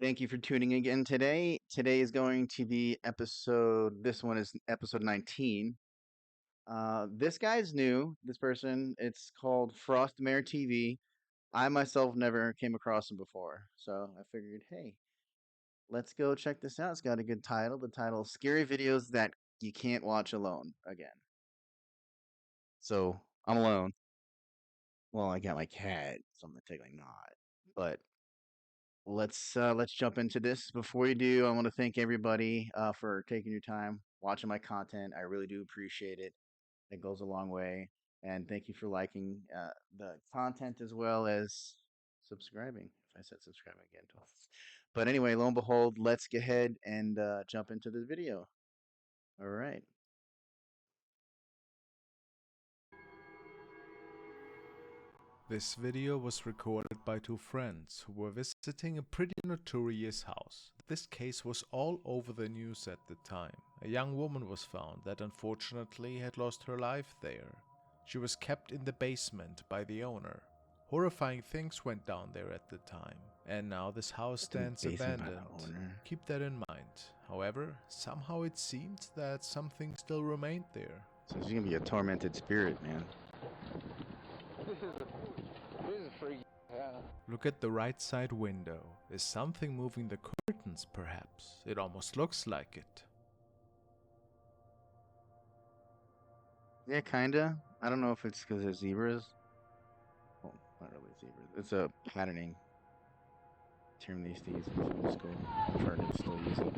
Thank you for tuning in again today. Today is going to be this one is episode 19. This guy's new, this person. It's called Frostmare TV. I myself never came across him before. So I figured, hey, let's go check this out. It's got a good title. The title is Scary Videos That You Can't Watch Alone Again. So I'm alone. Well, I got my cat, so I'm technically not. But let's jump into this. Before you do, I want to thank everybody for taking your time watching my content. I really do appreciate it. It goes a long way. And thank you for liking the content as well as subscribing. If I said subscribing again, twice. But anyway, lo and behold, let's go ahead and jump into the video. All right. This video was recorded by two friends who were visiting a pretty notorious house. This case was all over the news at the time. A young woman was found that unfortunately had lost her life there. She was kept in the basement by the owner. Horrifying things went down there at the time, and now this house It's in the stands basement by abandoned. the owner. Keep that in mind. However, somehow it seemed that something still remained there. So she's gonna be a tormented spirit, man. This is a freaky house. Look at the right side window. Is something moving the curtains, perhaps? It almost looks like it. Yeah, kinda. I don't know if it's because there's zebras. Well, not really zebras. It's a patterning term these days in film school. I'm sure they still use it.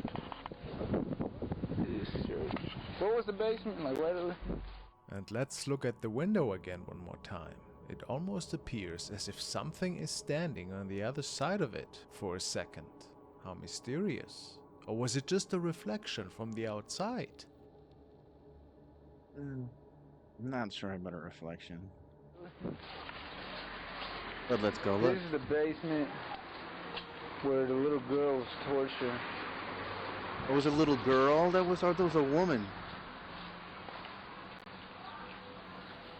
What was the basement like? Where do we... And let's look at the window again one more time. It almost appears as if something is standing on the other side of it for a second. How mysterious. Or was it just a reflection from the outside? I'm not sure about a reflection. But let's go look. This is the basement where the little girl was tortured. It was a little girl that was, or there was a woman.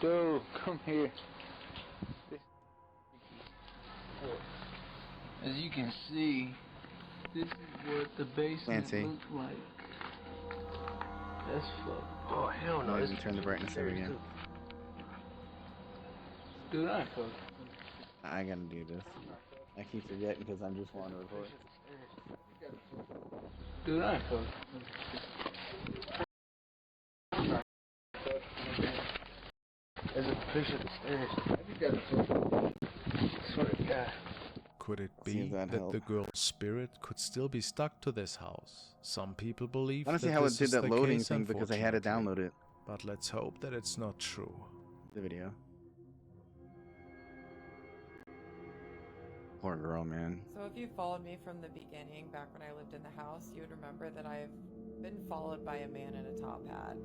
Dude, come here. As you can see, this is what the basement Fancy. looked like. That's fucked. Oh, hell no. Might This even turn the brightness up again. Dude, I fucked. I gotta do this. I keep forgetting because I'm just wanting to record. Dude, I fucked. There's a picture of the stairs. I swear to God. Could it See if be that that helped. the girl's spirit could still be stuck to this house? Some people believe I want to see that how it this did is that the loading case, thing because I had to download unfortunately. it. But let's hope that it's not true. The video. Poor girl, man. So if you followed me from the beginning, back when I lived in the house, you would remember that I've been followed by a man in a top hat.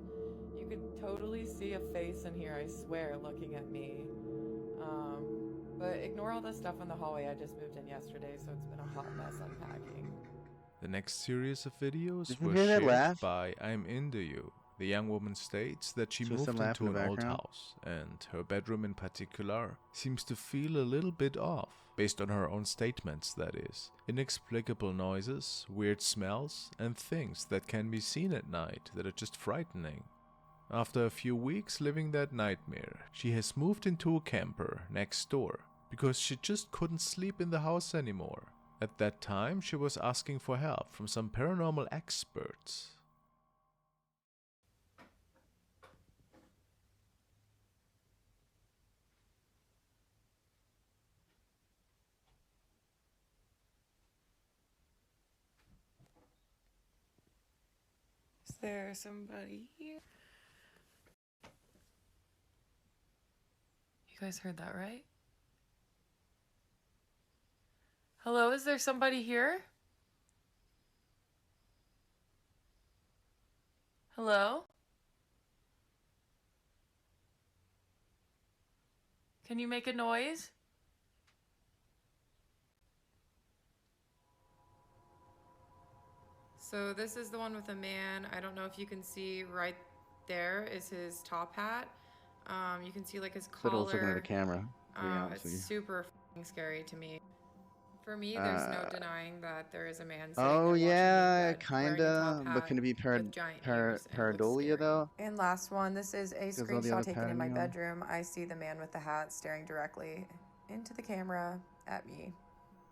You could totally see a face in here, I swear, looking at me. But ignore all the stuff in the hallway. I just moved in yesterday, so it's been a hot mess unpacking. The next series of videos Did you were hear that shared laugh? by I'm Into You. The young woman states that she Just a moved laugh in into the an old background? house, and her bedroom in particular seems to feel a little bit off, based on her own statements, that is. Inexplicable noises, weird smells, and things that can be seen at night that are just frightening. After a few weeks living that nightmare, she has moved into a camper next door, because she just couldn't sleep in the house anymore. At that time, she was asking for help from some paranormal experts. Is there somebody here? You guys heard that, right? Hello, is there somebody here? Hello? Can you make a noise? So this is the one with a man. I don't know if you can see right there is his top hat. You can see like his But I was looking at the collar. camera, to be honest It's with you. super f***ing scary to me. For me, there's no denying that there is a man sitting Oh there watching me in yeah, bed, wearing a top kinda. But hat can it be with giant ears, and it looks pareidolia scary. though? And last one, this is a Because all the screenshot other taken in my patterning on. bedroom. I see the man with the hat staring directly into the camera at me.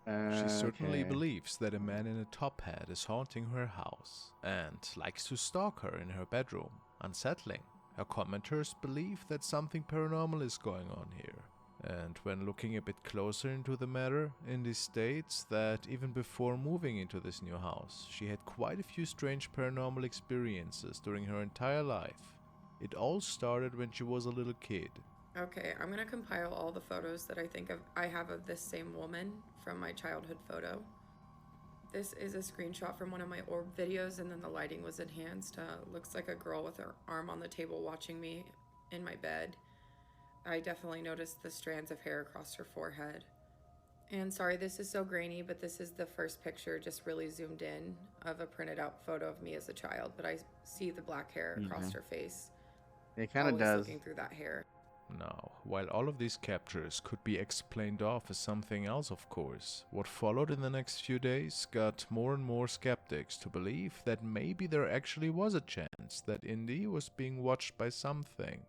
She certainly Okay. believes that a man in a top hat is haunting her house and likes to stalk her in her bedroom. Unsettling. Her commenters believe that something paranormal is going on here. And when looking a bit closer into the matter, Indy states that even before moving into this new house, she had quite a few strange paranormal experiences during her entire life. It all started when she was a little kid. Okay, I'm gonna compile all the photos that I have of this same woman from my childhood photo. This is a screenshot from one of my orb videos, and then the lighting was enhanced. Looks like a girl with her arm on the table watching me in my bed. I definitely noticed the strands of hair across her forehead. And sorry, this is so grainy, but this is the first picture, just really zoomed in, of a printed out photo of me as a child. But I see the black hair across her face. It kind of Always does. looking through that hair. Now, while all of these captures could be explained off as something else, of course, what followed in the next few days got more and more skeptics to believe that maybe there actually was a chance that Indy was being watched by something.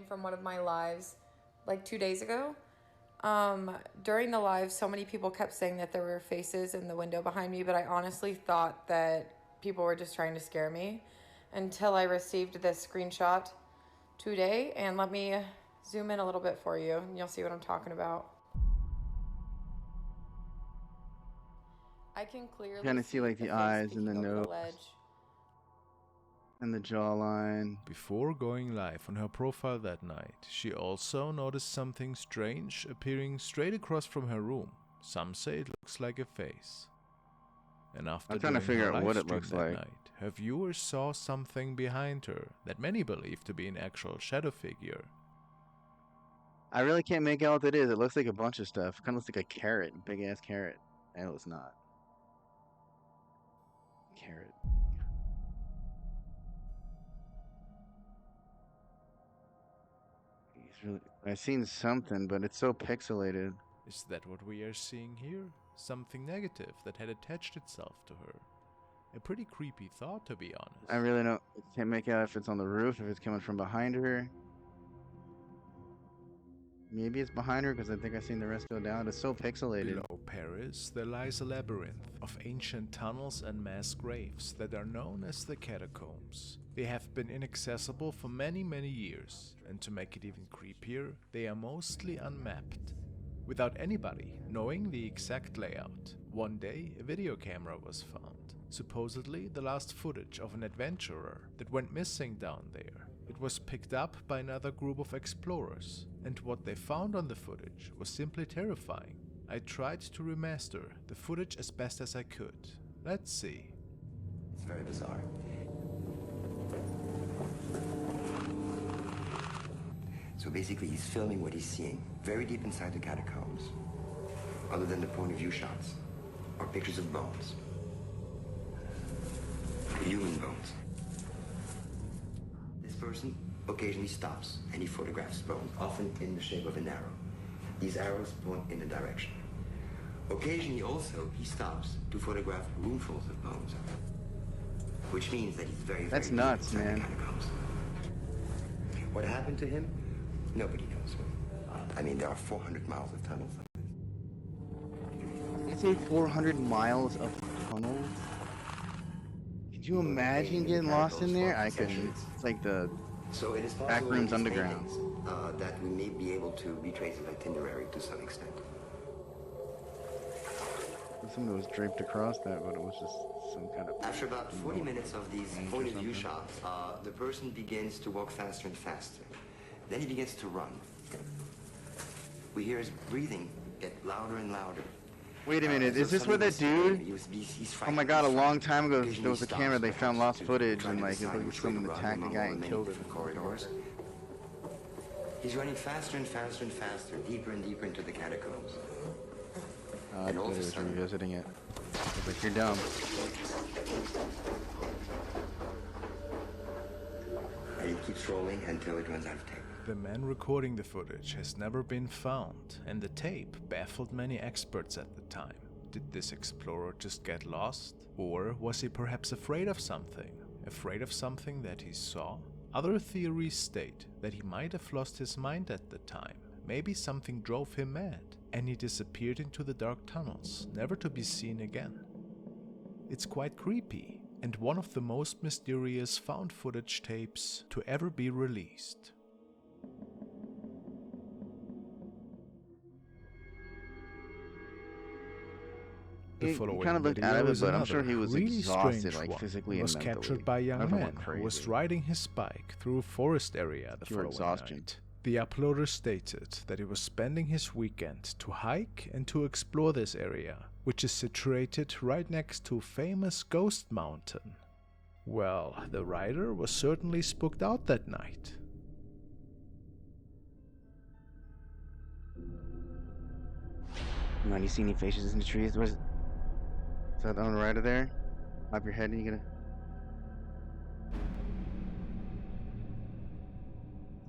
From one of my lives like 2 days ago. During the live, so many people kept saying that there were faces in the window behind me, but I honestly thought that people were just trying to scare me until I received this screenshot today. And let me zoom in a little bit for you and you'll see what I'm talking about. I can clearly Kind of see like the face eyes and the peeking over nose ledge. and the jawline. Before going live on her profile that night, she also noticed something strange appearing straight across from her room. Some say it looks like a face. And after I'm trying to doing figure her out what live it stream looks that like. night, her viewers saw something behind her that many believe to be an actual shadow figure. I really can't make out what it is. It looks like a bunch of stuff. Kind of looks like a carrot, big ass carrot. No, it's not. Carrot. Really, I've seen something, but it's so pixelated. Is that what we are seeing here? Something negative that had attached itself to her. A pretty creepy thought, to be honest. I really can't make out if it's on the roof, if it's coming from behind her. Maybe it's behind her because I think I've seen the rest go down. It's so pixelated. Below Paris, there lies a labyrinth of ancient tunnels and mass graves that are known as the catacombs. They have been inaccessible for many, many years, and to make it even creepier, they are mostly unmapped. Without anybody knowing the exact layout, one day a video camera was found. Supposedly the last footage of an adventurer that went missing down there. It was picked up by another group of explorers, and what they found on the footage was simply terrifying. I tried to remaster the footage as best as I could. Let's see. It's very bizarre. So basically he's filming what he's seeing, very deep inside the catacombs. Other than the point of view shots, are pictures of bones. Human bones. This person occasionally stops and he photographs bones, often in the shape of an arrow. These arrows point in a direction. Occasionally also he stops to photograph roomfuls of bones, which means that he's very, That's very nuts, deep inside man. the catacombs. What happened to him? Nobody knows. I mean, there are 400 miles of tunnels. You say 400 miles of tunnels? Could you imagine getting lost in there? I couldn't. It's like the So it is possible back rooms in these underground. paintings, that we may be able to retrace an itinerary to some extent. Something was draped across that, but it was just some kind of. After about 40 minutes of these Paint or point of view something. shots, the person begins to walk faster and faster. Then he begins to run. We hear his breathing get louder and louder. Wait a minute, So is this where that suddenly dude? he's Oh my frightened, god, a he's long frightened. time ago Occasionally there was a stops, camera, they perhaps, found lost to footage try and to like it decide looked like which way to someone run attacked the among guy all the and many killed him. different corridors. He's running faster and faster and faster, deeper and deeper into the catacombs. Oh, And all of a it's sudden- revisiting it. It's like, you're dumb. And it keeps rolling until it runs out of tape. The man recording the footage has never been found, and the tape baffled many experts at the time. Did this explorer just get lost? Or was he perhaps afraid of something? Afraid of something that he saw? Other theories state that he might have lost his mind at the time. Maybe something drove him mad, and he disappeared into the dark tunnels, never to be seen again. It's quite creepy, and one of the most mysterious found footage tapes to ever be released. The He following kind of looked out video of it, is but I'm another sure he was really exhausted, strange like one. physically It and was mentally. captured by a young Everyone man went who was crazy. riding his bike through a forest area the Pure following exhaustion. night. The uploader stated that he was spending his weekend to hike and to explore this area, which is situated right next to famous Ghost Mountain. Well, the rider was certainly spooked out that night. Man, you see any faces in the trees? Where's that on the right of there? Pop your head and you're gonna.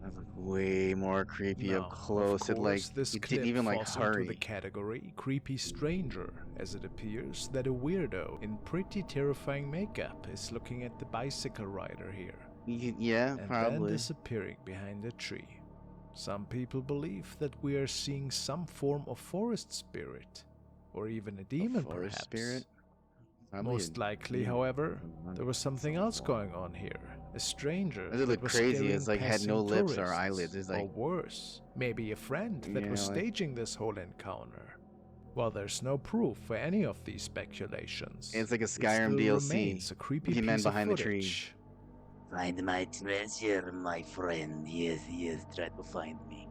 That looked way more creepy up Now, close. of course, It this didn't clip even like falls into the hurry. category creepy stranger, as it appears that a weirdo in pretty terrifying makeup is looking at the bicycle rider here, Yeah, and then probably. disappearing behind a tree. Some people believe that we are seeing some form of forest spirit, or even a demon Forest perhaps. spirit? Probably Most a likely, demon. however, there was something else going on here. A stranger Does it that look was crazy? scaring It's like had passing no lips or tourists, eyelids. It's or like, worse, maybe a friend that yeah, was like- staging this whole encounter. While there's no proof for any of these speculations, it's like a it Skyrim still DLC. remains a creepy The man piece of behind the tree. footage. Find my treasure, my friend. Yes, yes, try to find me.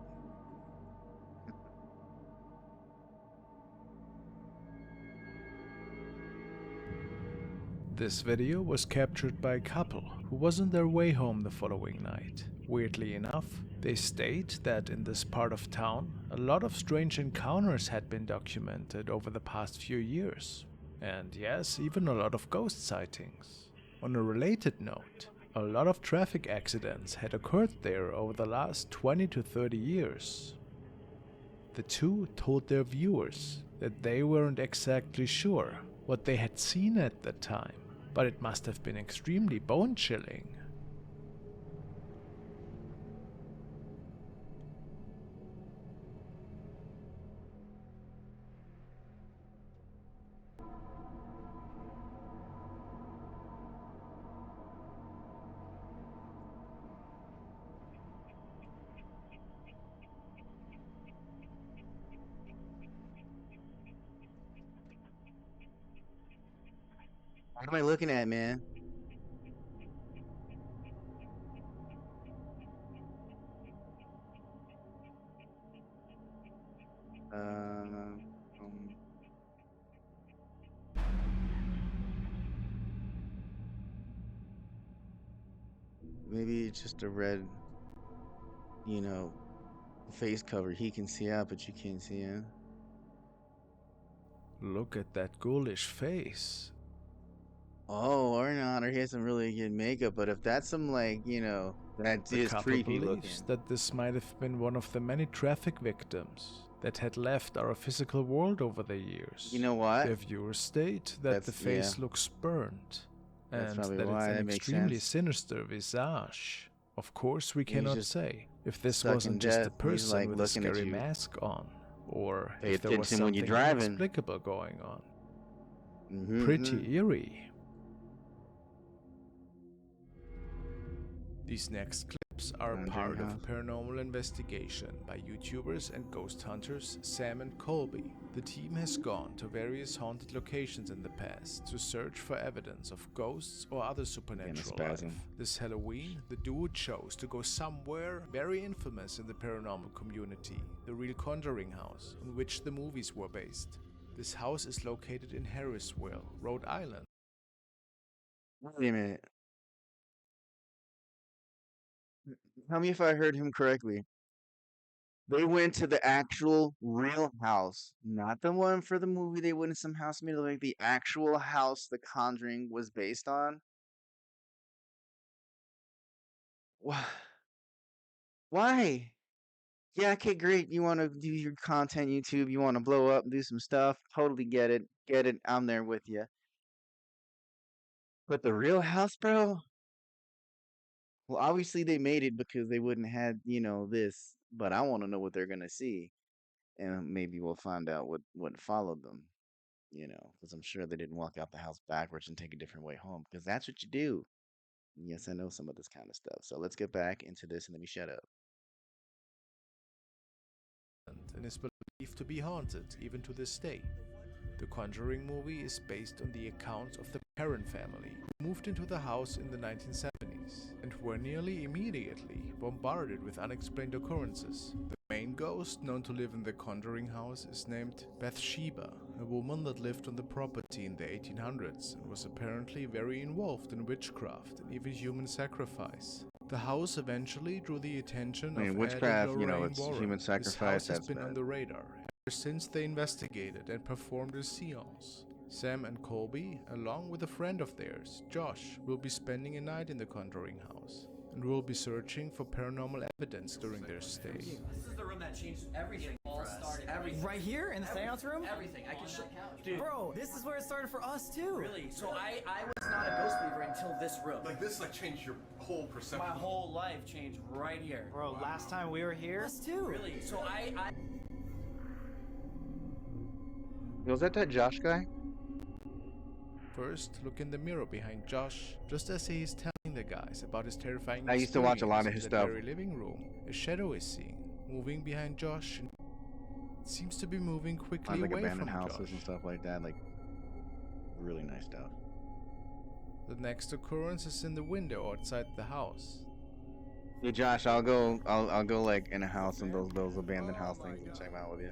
This video was captured by a couple who was on their way home the following night. Weirdly enough, they state that in this part of town, a lot of strange encounters had been documented over the past few years. And yes, even a lot of ghost sightings. On a related note, a lot of traffic accidents had occurred there over the last 20 to 30 years. The two told their viewers that they weren't exactly sure what they had seen at the time, but it must have been extremely bone-chilling. What am I looking at, man? Um, maybe it's just a red, face cover. He can see out, but you can't see in. Look at that ghoulish face. Oh, or not, or he has some really good makeup. But if that's some that The is couple creepy looking. believes that this might have been one of the many traffic victims that had left our physical world over the years. You know what? Their viewers state that the That's- face yeah. looks burnt, That's and probably that why, it's that an makes extremely sense. sinister visage. Of course, we He's cannot just say if this stuck in wasn't just a death. He's, person like, with a looking at scary you. mask on, or Pay if there was attention when something you're driving. inexplicable going on. Mhm, Pretty mhm. eerie. These next clips are Wandering part of a house. paranormal investigation by YouTubers and ghost hunters Sam and Colby. The team has gone to various haunted locations in the past to search for evidence of ghosts or other supernatural life. spasm. This Halloween, the duo chose to go somewhere very infamous in the paranormal community, the real Conjuring house, on which the movies were based. This house is located in Harrisville, Rhode Island. Wait a minute. Tell me if I heard him correctly. They went to the actual real house, not the one for the movie. They went to some house made of like the actual house The Conjuring was based on. Wha- Why? Yeah, okay, great. You want to do your content, YouTube. You want to blow up, do some stuff. Totally get it. Get it. I'm there with you. But the real house, bro. Well, obviously they made it because they wouldn't had this. But I want to know what they're gonna see, and maybe we'll find out what followed them. Because I'm sure they didn't walk out the house backwards and take a different way home. Because that's what you do. Yes, I know some of this kind of stuff. So let's get back into this and let me shut up. And is believed to be haunted even to this day. The Conjuring movie is based on the accounts of the Perron family, who moved into the house in the 1970s and were nearly immediately bombarded with unexplained occurrences. The main ghost known to live in the Conjuring house is named Bathsheba, a woman that lived on the property in the 1800s and was apparently very involved in witchcraft and even human sacrifice. The house eventually drew the attention I mean, of Ed and witchcraft, Lorraine it's Warren. human This sacrifice. house has That's been on bad. the radar ever since they investigated and performed a seance. Sam and Colby, along with a friend of theirs, Josh, will be spending a night in the Conjuring house and will be searching for paranormal evidence during their stay. This is the room that changed everything. All started. Everything. Right here in the seance room? Everything. I can show. Dude. Bro, this is where it started for us too. Really? So I was not a ghost believer until this room. Like this changed your whole perception. My whole life changed right here. Bro, last time we were here, us too. Really? So I Was that Josh guy? First, look in the mirror behind Josh, just as he is telling the guys about his terrifying I used to watch a lot of experience his in the stuff. very living room. A shadow is seen, moving behind Josh, and it seems to be moving quickly Like away abandoned from houses Josh. and stuff like that. Like really nice stuff. The next occurrence is in the window outside the house. Yeah, Josh, I'll go like in a house and those abandoned house things and check them out with you.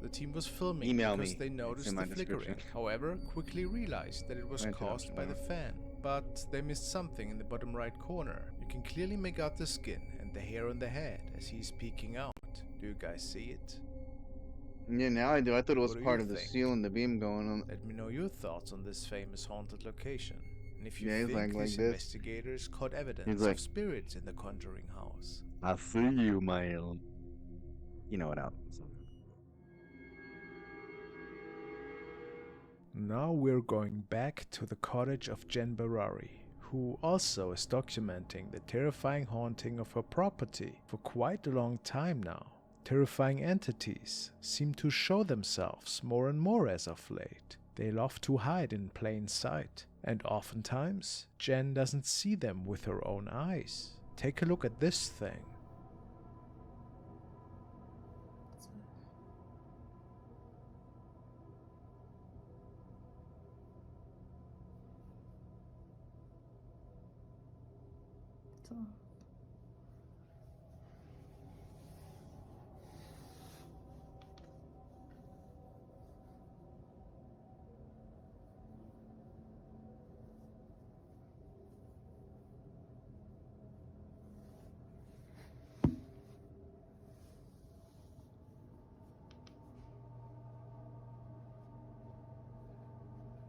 The team was filming Email because me. they It's noticed in the my flickering, description. however, quickly realized that it was Rent it out caused by the tomorrow. fan. But they missed something in the bottom right corner. You can clearly make out the skin and the hair on the head as he's peeking out. Do you guys see it? Yeah, now I do. I thought it was What do part you of the think? seal and the beam going on. Let me know your thoughts on this famous haunted location. And if you Yeah, he's think like these this. investigators caught evidence like- of spirits in the Conjuring house. I see you, man. You know what else? Now we're going back to the cottage of Jen Barari, who also is documenting the terrifying haunting of her property for quite a long time now. Terrifying entities seem to show themselves more and more as of late. They love to hide in plain sight, and oftentimes Jen doesn't see them with her own eyes. Take a look at this thing.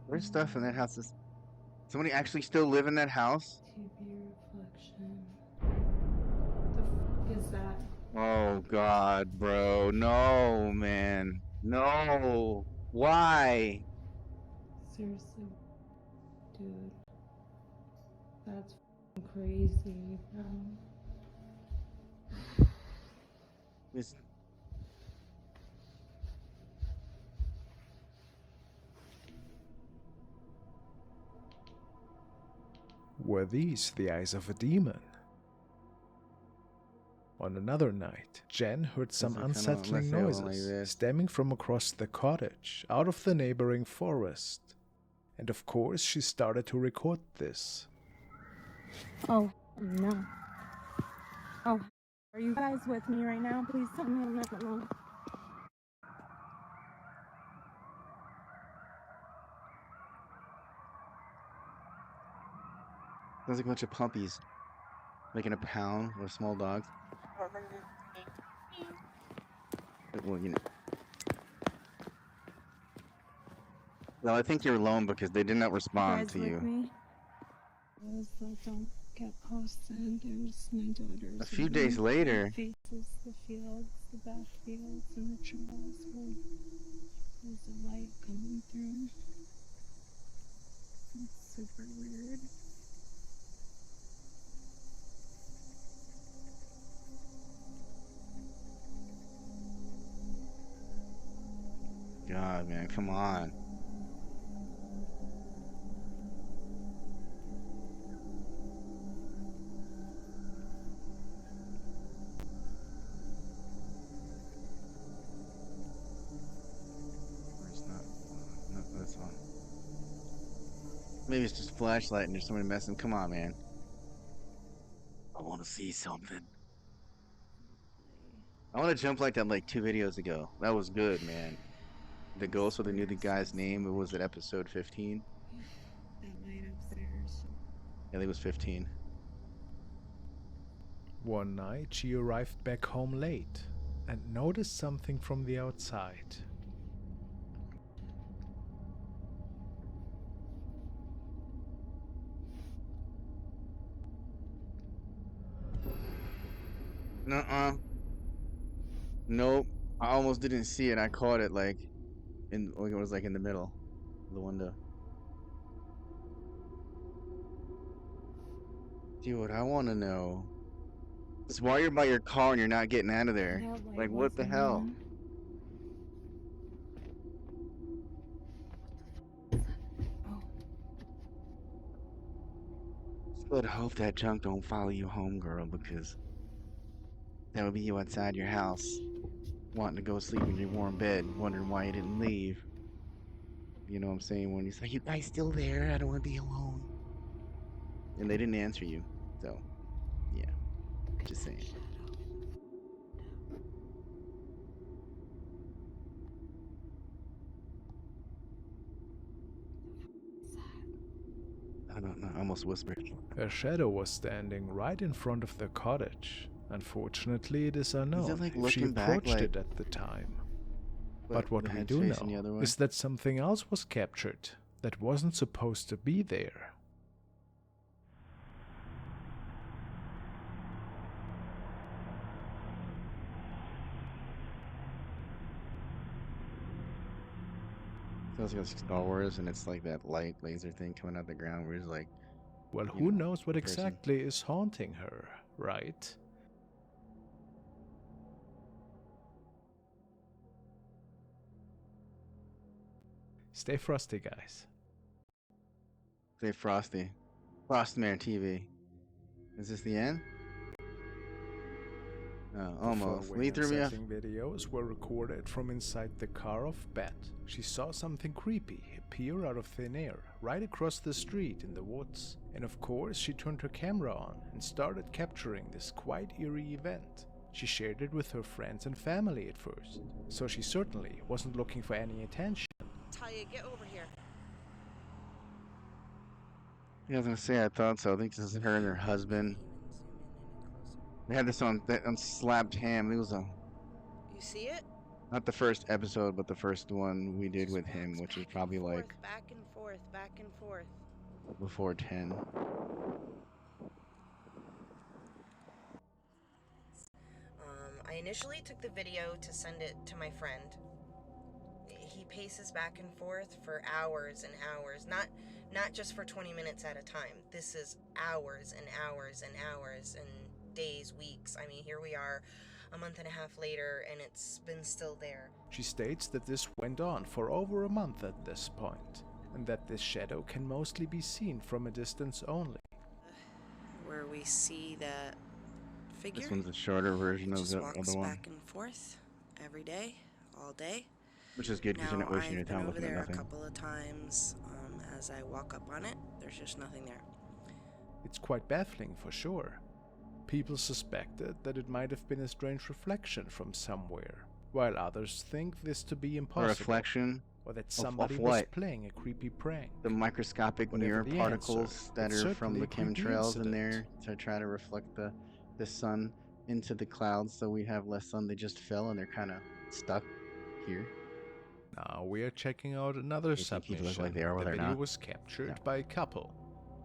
There's stuff in that house. Does somebody actually still live in that house? TB reflection. The f is that? Oh God, bro. No, man. No. Why? Seriously, dude. That's f***ing crazy, bro. It's... Were these the eyes of a demon? On another night, Jen heard some like kinda unsettling unless they were like noises this. stemming from across the cottage, out of the neighboring forest. And of course, she started to record this. Oh, no. Oh, are you guys with me right now? Please tell me I'm not alone. Sounds like a bunch of puppies making a pound or small dogs. Well, Well, I think you're alone because they did not respond guys to with you. me? Yes, don't get posted. There's my daughter's. A few days later. Faces the fields, the back fields, and the trails where there's a light coming through. It's super weird. God, man, come on. Where's not? No, that's on. Maybe it's just flashlight and there's somebody messing. Come on, man. I want to see something. I want to jump like that like 2 videos ago. That was good, man. The ghost, where they knew the guy's name. It was at episode 15. That light upstairs. I think it was 15. One night, she arrived back home late and noticed something from the outside. Nuh-uh. Nope. I almost didn't see it. I caught it like it was like in the middle of the window. Dude, I want to know. It's why you're by your car and you're not getting out of there. Like, what the hell? But I hope that junk don't follow you home, girl, because that would be you outside your house, wanting to go sleep in your warm bed, wondering why you didn't leave. You know what I'm saying? When he's like, "You guys still there? I don't want to be alone." And they didn't answer you, so yeah, just saying. I don't know. I almost whispered. A shadow was standing right in front of the cottage. Unfortunately, it is unknown like if she looking back, approached like- it at the time. But what the we head's do facing the know other way? is that something else was captured that wasn't supposed to be there. Sounds like Star Wars, and it's like that light laser thing coming out the ground where it's like, Well, you who know, knows what the person. exactly is haunting her, right? Stay frosty, guys. say Frosty. Frostman TV. Is this the end? Oh, almost. The Lee threw me off. following videos were recorded from inside the car of Beth. She saw something creepy appear out of thin air, right across the street in the woods. And of course, she turned her camera on and started capturing this quite eerie event. She shared it with her friends and family at first, so she certainly wasn't looking for any attention. Talia, get over here. Yeah, I was gonna say I thought so. I think this is her and her husband. They had this on Slapped Ham. It was You see it? not the first episode, but the first one we did with him, which is probably like Back and forth, back and forth. before 10. I initially took the video to send it to my friend. He paces back and forth for hours and hours, not just for 20 minutes at a time. This is hours and hours and hours and days, weeks. I mean, here we are a month and a half later and it's been still there. She states that this went on for over a month at this point, and that this shadow can mostly be seen from a distance only. Where we see that figure. This one's a shorter version of just the walks other one, back and forth every day, all day. which is good because you're not wasting your I've been time over looking at there a nothing. couple of times. As I walk up on it, there's just nothing there. It's quite baffling for sure. People suspected that it might have been a strange reflection from somewhere, while others think this to be A impossible, reflection or that of somebody was what? playing a creepy prank. The microscopic Whatever mirror the particles answer, that it's are from the certainly a creepy chemtrails in incident. there to try to reflect the sun into the clouds so we have less sun. They just fell and they're kind of stuck here. Now we are checking out another They think people submission. look like they are, the whether or video not. was captured No. by a couple.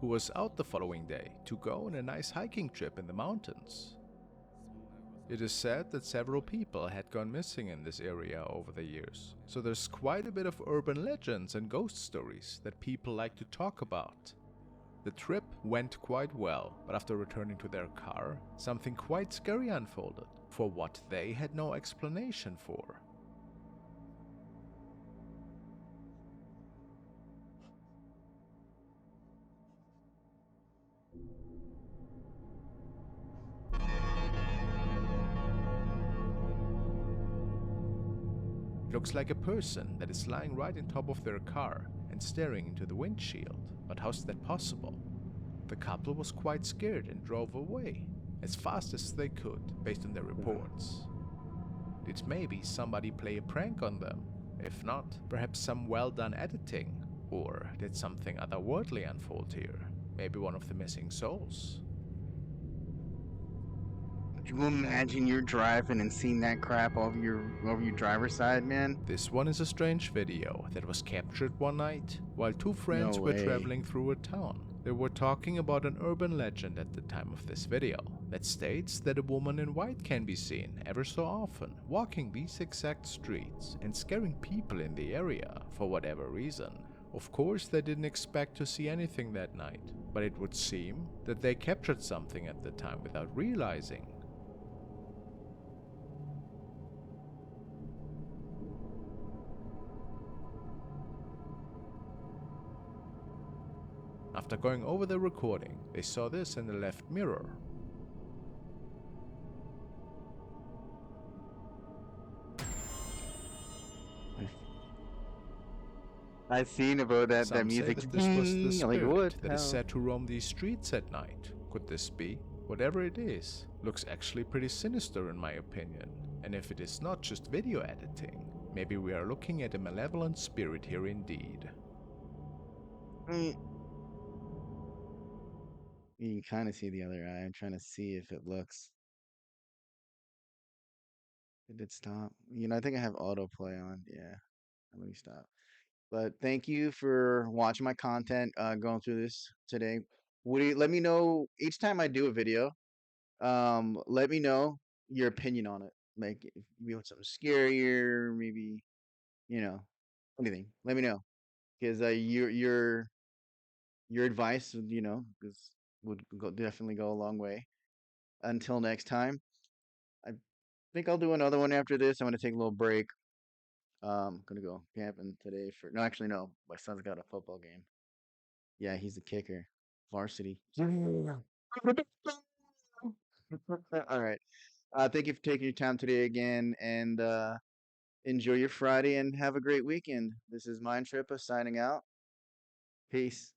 who was out the following day to go on a nice hiking trip in the mountains. It is said that several people had gone missing in this area over the years, so there's quite a bit of urban legends and ghost stories that people like to talk about. The trip went quite well, but after returning to their car, something quite scary unfolded, for what they had no explanation for. It looks like a person that is lying right on top of their car and staring into the windshield, but how's that possible? The couple was quite scared and drove away, as fast as they could, based on their reports. Did maybe somebody play a prank on them? If not, perhaps some well-done editing? Or did something otherworldly unfold here? Maybe one of the missing souls? Could you imagine you're driving and seeing that crap over your driver's side, man? This one is a strange video that was captured one night while two friends No were way. traveling through a town. They were talking about an urban legend at the time of this video that states that a woman in white can be seen ever so often walking these exact streets and scaring people in the area for whatever reason. Of course, they didn't expect to see anything that night, but it would seem that they captured something at the time without realizing. After going over the recording, they saw this in the left mirror. I've seen about that Some say music. that this was the Like, what spirit that is said to roam these streets at night. Could this be? Whatever it is, looks actually pretty sinister in my opinion. And if it is not just video editing, maybe we are looking at a malevolent spirit here indeed. You can kind of see the other eye. I'm trying to see if it looks. Did it stop? I think I have autoplay on. Yeah. Let me stop. But thank you for watching my content, going through this today. Let me know each time I do a video. Let me know your opinion on it. Like if you want something scarier, maybe anything. Let me know because your advice, would definitely go a long way. Until next time, I think I'll do another one after this. I'm gonna take a little break. Gonna go camping today for no, actually no. My son's got a football game. Yeah, he's the kicker, varsity. All right. Thank you for taking your time today again, and enjoy your Friday and have a great weekend. This is Mind Trippa signing out. Peace.